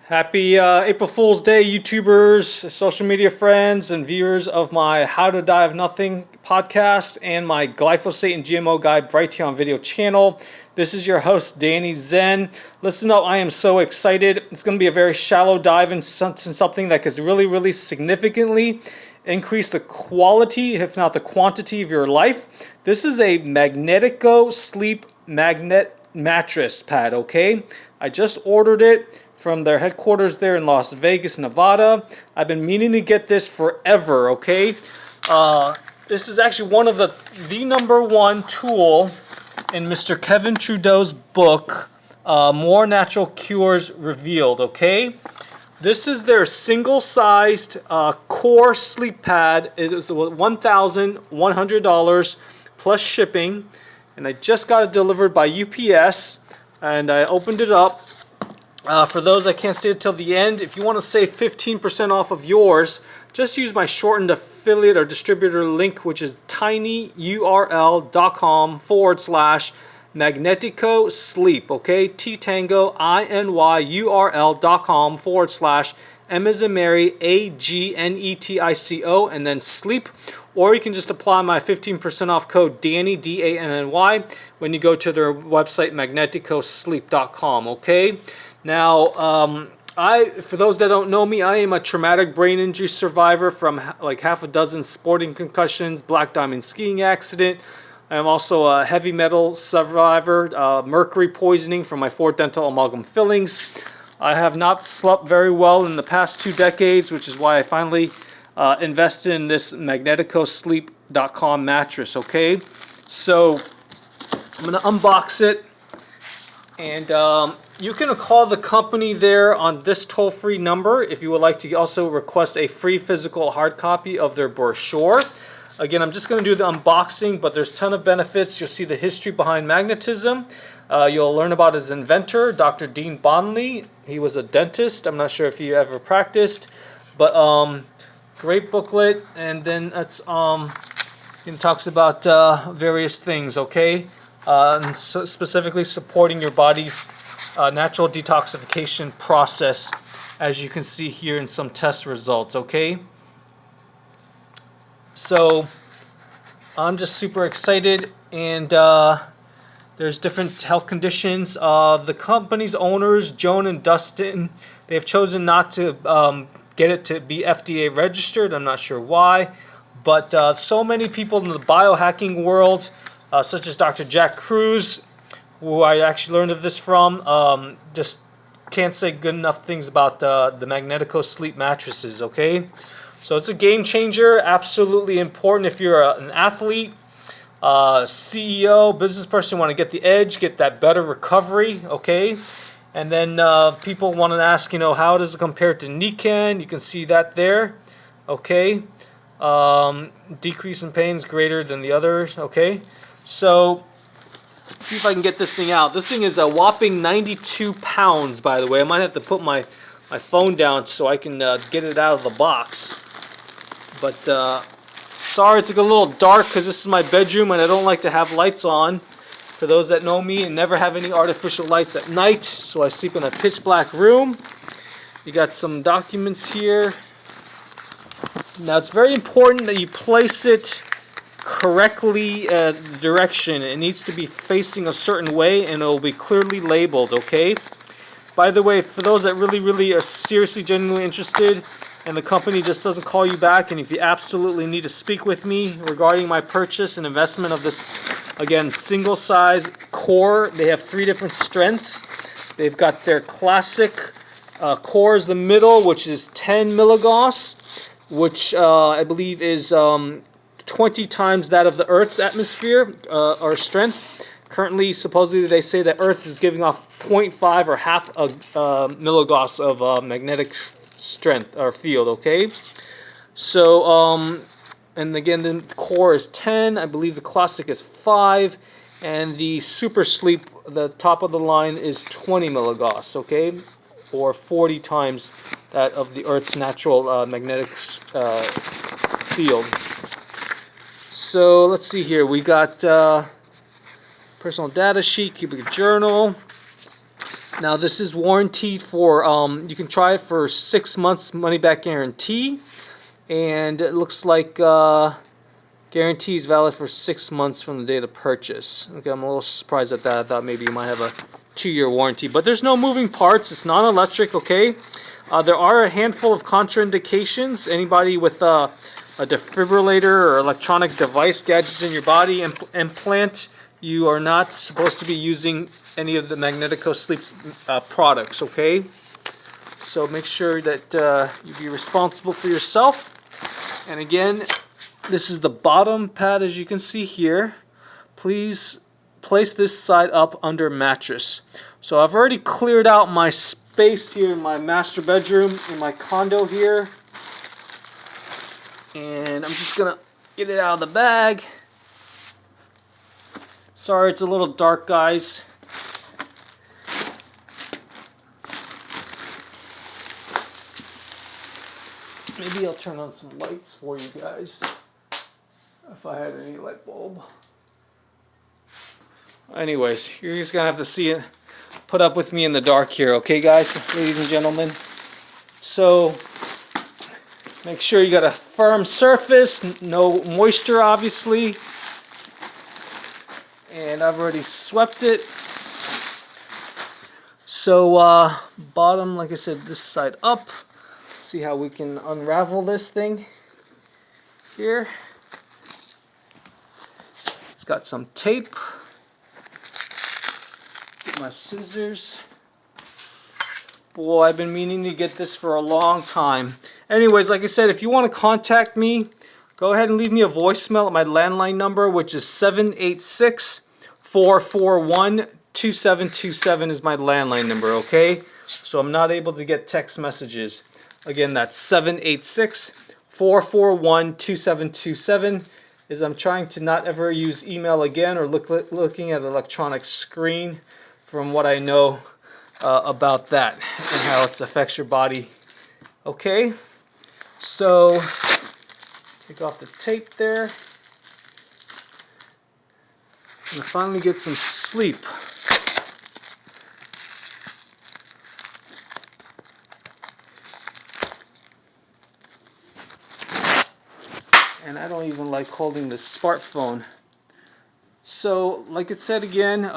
Happy April Fool's Day, YouTubers, social media friends, and viewers of my How to Die of Nothing podcast and my Glyphosate and GMO Guide Brighteon video channel. This is your host, Danny Zen. Listen up, I am so excited. It's going to be a very shallow dive into something that could really significantly increase the quality, if not the quantity, of your life. This is a MagneticoSleep magnet mattress pad, okay? I just ordered it from their headquarters there in Las Vegas, Nevada. I've been meaning to get this forever, okay? This is actually one of the #1 tool in Mr. Kevin Trudeau's book, More Natural Cures Revealed, okay? This is their single-sized core sleep pad. It is $1,100 plus shipping, and I just got it delivered by UPS, and I opened it up. For those that can't stay until the end, if you want to save 15% off of yours, just use my shortened affiliate or distributor link, which is tinyurl.com/MagneticoSleep, okay? tinyurl.com/M as in Mary, AGNETICO, and then sleep. Or you can just apply my 15% off code Danny, DANNY, when you go to their website, MagneticoSleep.com, okay? Now, for those that don't know me, I am a traumatic brain injury survivor from like half a dozen sporting concussions, black diamond skiing accident. I am also a heavy metal survivor, mercury poisoning from my 4 dental amalgam fillings. I have not slept very well in the past 2 decades, which is why I finally invested in this MagneticoSleep.com mattress, okay? So, I'm going to unbox it, and you can call the company there on this toll-free number if you would like to also request a free physical hard copy of their brochure. Again, I'm just going to do the unboxing, but there's a ton of benefits. You'll see the history behind magnetism. You'll learn about his inventor, Dr. Dean Bonley. He was a dentist. I'm not sure if he ever practiced, but great booklet. And then it talks about various things, okay? And so specifically supporting your body's natural detoxification process, as you can see here in some test results, okay? So I'm just super excited, and there's different health conditions. The company's owners, Joan and Dustin, they've chosen not to get it to be FDA registered. I'm not sure why, but so many people in the biohacking world, such as Dr. Jack Kruse, who I actually learned of this from, just can't say good enough things about the MagneticoSleep mattresses, okay? So it's a game changer, absolutely important if you're an athlete, CEO, business person, you want to get the edge, get that better recovery, okay? And then people want to ask, how does it compare to Nikan? You can see that there, okay? Decrease in pain is greater than the others, okay? So let's see if I can get this thing out. This thing is a whopping 92 pounds, by the way. I might have to put my phone down so I can get it out of the box. But sorry, it's a little dark because this is my bedroom and I don't like to have lights on. For those that know me, and never have any artificial lights at night, so I sleep in a pitch black room. You got some documents here. Now it's very important that you place it correctly direction. It needs to be facing a certain way, and it will be clearly labeled, okay? By the way, for those that really are seriously, genuinely interested, and the company just doesn't call you back, and if you absolutely need to speak with me regarding my purchase and investment of this, again, single size core, they have 3 different strengths. They've got their classic core is the middle, which is 10 milligauss, which I believe is 20 times that of the Earth's atmosphere or strength. Currently, supposedly, they say that Earth is giving off 0.5 or half a milligauss of magnetic strength or field, okay? So, and again, the core is 10. I believe the classic is 5. And the Super Sleep, the top of the line, is 20 milligauss, okay? Or 40 times that of the Earth's natural magnetic field. So let's see here. We got personal data sheet, keeping a journal. Now this is warranted for, you can try it for 6 months money back guarantee, and it looks like guarantee is valid for 6 months from the date of purchase. Okay, I'm a little surprised at that. I thought maybe you might have a 2-year warranty, but there's no moving parts. It's non-electric. Okay, there are a handful of contraindications. Anybody with a defibrillator or electronic device gadgets in your body implant, you are not supposed to be using any of the MagneticoSleep products. Okay, so make sure that you be responsible for yourself. And again, this is the bottom pad, as you can see here. Please place this side up under mattress. So I've already cleared out my space here in my master bedroom in my condo here, and I'm just gonna get it out of the bag. Sorry, it's a little dark, guys. Maybe I'll turn on some lights for you guys, if I had any light bulb. Anyways, you're just gonna have to see it, put up with me in the dark here, okay guys, ladies and gentlemen. So make sure you got a firm surface, no moisture obviously, and I've already swept it. So bottom, like I said, this side up. See how we can unravel this thing here. It's got some tape. Get my scissors. Boy, I've been meaning to get this for a long time. Anyways, like I said, if you want to contact me, go ahead and leave me a voicemail at my landline number, which is 786-441-2727 is my landline number, okay? So I'm not able to get text messages. Again, that's 786-441-2727. Is I'm trying to not ever use email again or looking at an electronic screen, from what I know about that and how it affects your body. Okay, so take off the tape there. I'm gonna finally get some sleep. And I don't even like holding the smartphone. So, like it said again,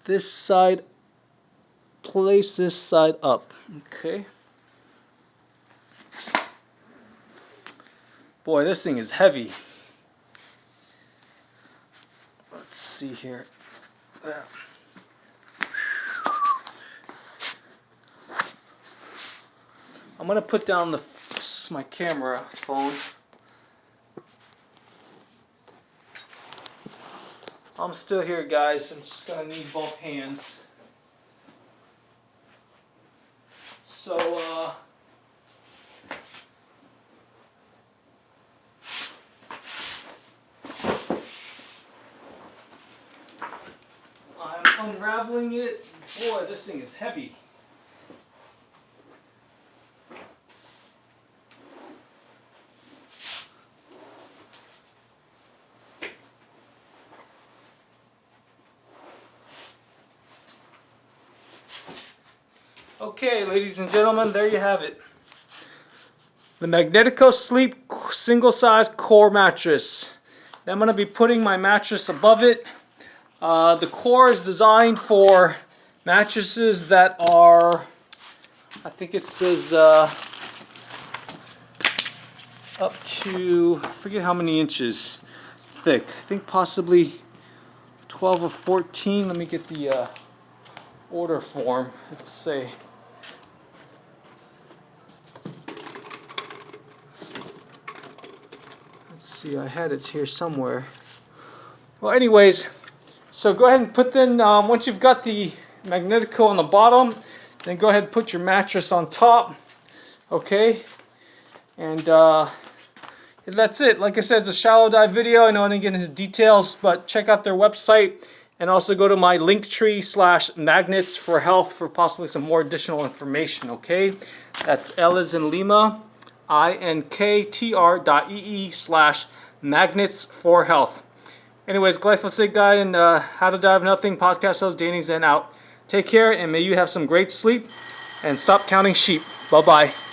this side, place this side up. Okay. Boy, this thing is heavy. Let's see here. I'm gonna put down my camera phone. I'm still here, guys. I'm just gonna need both hands. So I'm unraveling it. Boy, this thing is heavy. Okay, ladies and gentlemen, there you have it. The MagneticoSleep single-size core mattress. I'm going to be putting my mattress above it. The core is designed for mattresses that are, I think it says up to, I forget how many inches thick. I think possibly 12 or 14. Let me get the order form. Let's say. See, I had it here somewhere. Well, anyways, so go ahead and put in, once you've got the Magnetico on the bottom, then go ahead and put your mattress on top. Okay, and that's it. Like I said, it's a shallow dive video. I know I didn't get into details, but check out their website, and also go to my linktree/magnets for health for possibly some more additional information. Okay, that's L as in Lima, inktr.ee/magnets for health. Anyways, glyphosate guy and How to Die of Nothing podcast host Danny Zen out. Take care, and may you have some great sleep, and stop counting sheep. Bye-bye.